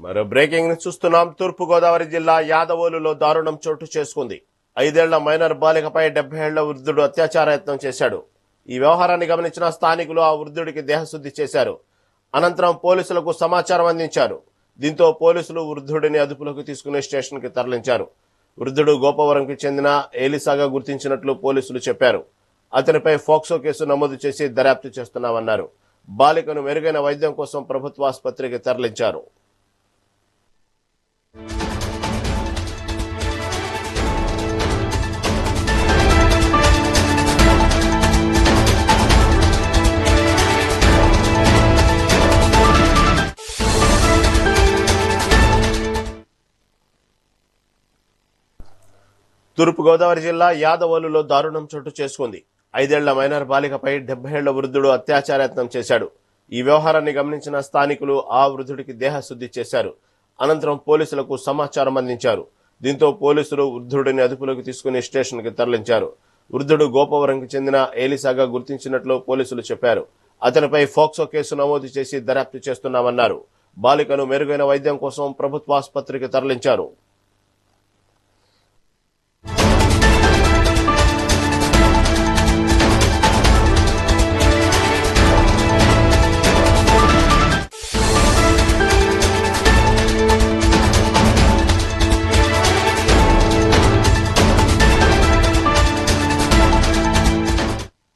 మరో బ్రేకింగ్ ని చూస్తున్నాం. తూర్పు గోదావరి జిల్లా యాదవోలులో దారుణం చోటు చేసుకుంది. 5 ఏళ్ల మైనర్ బాలికపై 70 ఏళ్ల వృద్ధుడు అత్యాచార యత్నం చేశాడు. ఈ వ్యవహారాన్ని గమనించిన స్థానికులు ఆ వృద్ధుడికి దేహశుద్ధి చేశారు. అనంతరం పోలీసులకు సమాచారం అందించారు. దీంతో పోలీసులు వృద్ధుడిని అదుపులోకి తీసుకుని స్టేషన్ కి తరలించారు. వృద్ధుడు గోపవరంకి చెందిన ఏలిసాగా గుర్తించినట్లు పోలీసులు చెప్పారు. అతనిపై ఫోక్సో కేసు నమోదు చేసి దర్యాప్తు చేస్తున్నామన్నారు. బాలికను మెరుగైన వైద్యం కోసం ప్రభుత్వ ఆసుపత్రికి తరలించారు. తూర్పు గోదావరి జిల్లా యాదవోలులో దారుణం చోటు చేసుకుంది. 5 ఏళ్ల మైనర్ బాలికపై 70 ఏళ్ల వృద్ధుడు అత్యాచారయత్నం చేశాడు. ఈ వ్యవహారాన్ని గమనించిన స్థానికులు ఆ వృద్ధుడికి దేహశుద్ధి చేశారు. అనంతరం పోలీసులకు సమాచారం అందించారు. దీంతో పోలీసులు వృద్ధుడిని అదుపులోకి తీసుకుని స్టేషన్ కి తరలించారు. వృద్ధుడు గోపవరంకి చెందిన ఏలిసాగా గుర్తించినట్లు పోలీసులు చెప్పారు. అతనిపై ఫోక్సో కేసు నమోదు చేసి దర్యాప్తు చేస్తున్నామన్నారు. బాలికను మెరుగైన వైద్యం కోసం ప్రభుత్వ ఆసుపత్రికి తరలించారు.